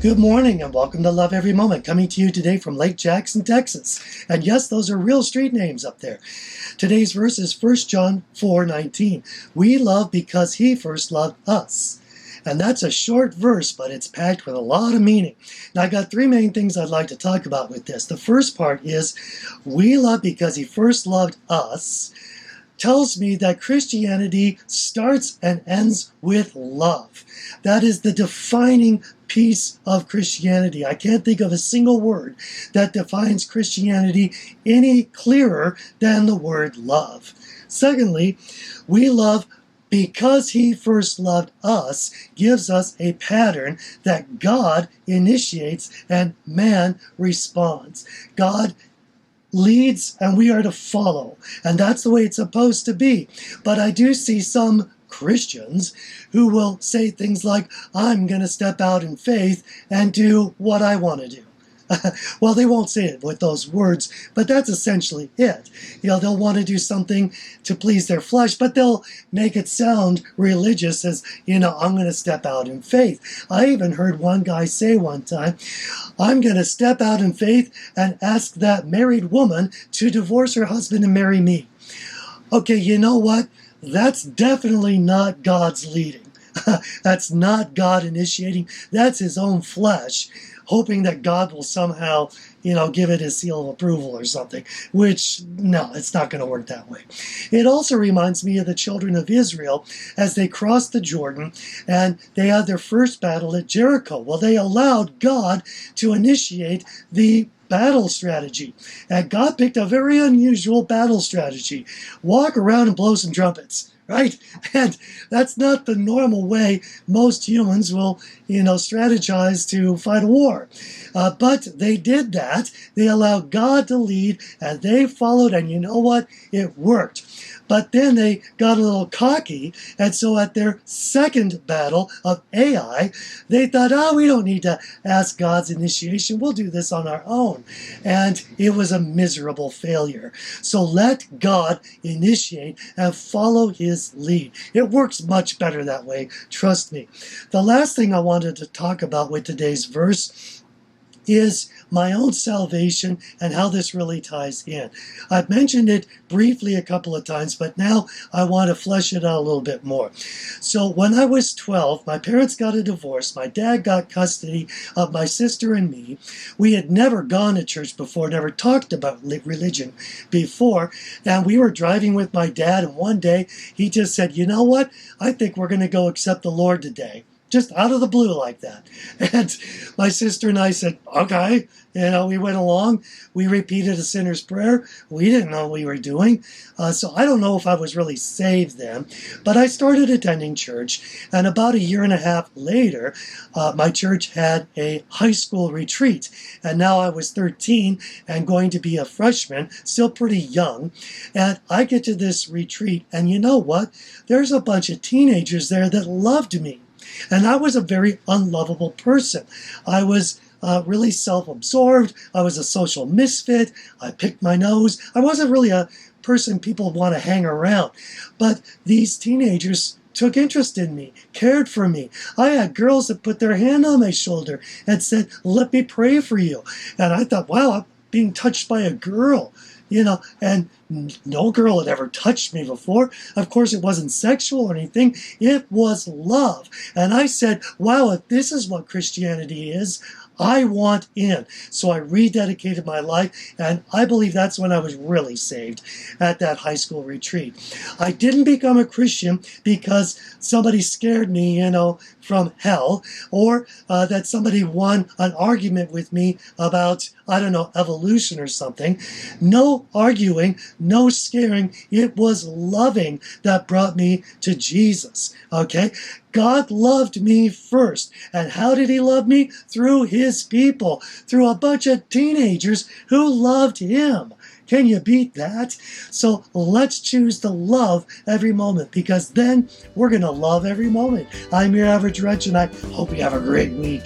Good morning and welcome to Love Every Moment, coming to you today from Lake Jackson, Texas. And yes, those are real street names up there. Today's verse is 1 John 4:19. We love because he first loved us. And that's a short verse, but it's packed with a lot of meaning. Now, I got three main things I'd like to talk about with this. The first part is, we love because he first loved us. Tells me that Christianity starts and ends with love. That is the defining piece of Christianity. I can't think of a single word that defines Christianity any clearer than the word love. Secondly, we love because he first loved us, gives us a pattern that God initiates and man responds. God leads and we are to follow. And that's the way it's supposed to be. But I do see some Christians who will say things like, I'm going to step out in faith and do what I want to do. Well, they won't say it with those words, but that's essentially it. They'll want to do something to please their flesh, but they'll make it sound religious as, I'm going to step out in faith. I even heard one guy say one time, I'm going to step out in faith and ask that married woman to divorce her husband and marry me. Okay, you know what? That's definitely not God's leading. That's not God initiating. That's his own flesh, hoping that God will somehow, give it his seal of approval or something, which, no, it's not going to work that way. It also reminds me of the children of Israel as they crossed the Jordan and they had their first battle at Jericho. Well, they allowed God to initiate the battle strategy. And God picked a very unusual battle strategy. Walk around and blow some trumpets. Right? And that's not the normal way most humans will, strategize to fight a war. But they did that. They allowed God to lead, and they followed, and you know what? It worked. But then they got a little cocky, and so at their second battle of Ai, they thought, we don't need to ask God's initiation. We'll do this on our own. And it was a miserable failure. So let God initiate and follow his lead. It works much better that way, trust me. The last thing I wanted to talk about with today's verse is my own salvation and how this really ties in. I've mentioned it briefly a couple of times, but now I want to flesh it out a little bit more. So when I was 12, my parents got a divorce. My dad got custody of my sister and me. We had never gone to church before, never talked about religion before, and we were driving with my dad, and one day he just said, you know what? I think we're going to go accept the Lord today. Just out of the blue like that. And my sister and I said, okay. We went along. We repeated a sinner's prayer. We didn't know what we were doing. So I don't know if I was really saved then. But I started attending church. And about a year and a half later, my church had a high school retreat. And now I was 13 and going to be a freshman, still pretty young. And I get to this retreat. And you know what? There's a bunch of teenagers there that loved me. And I was a very unlovable person. I was really self-absorbed. I was a social misfit. I picked my nose. I wasn't really a person people want to hang around. But these teenagers took interest in me, cared for me. I had girls that put their hand on my shoulder and said, let me pray for you. And I thought, wow, I'm being touched by a girl. And no girl had ever touched me before. Of course, it wasn't sexual or anything. It was love. And I said, wow, if this is what Christianity is, I want in. So I rededicated my life, and I believe that's when I was really saved at that high school retreat. I didn't become a Christian because somebody scared me, from hell, or that somebody won an argument with me about, evolution or something. No arguing, no scaring. It was loving that brought me to Jesus. Okay? God loved me first. And how did he love me? Through his people, through a bunch of teenagers who loved him. Can you beat that? So let's choose to love every moment, because then we're going to love every moment. I'm your average wretch, and I hope you have a great week.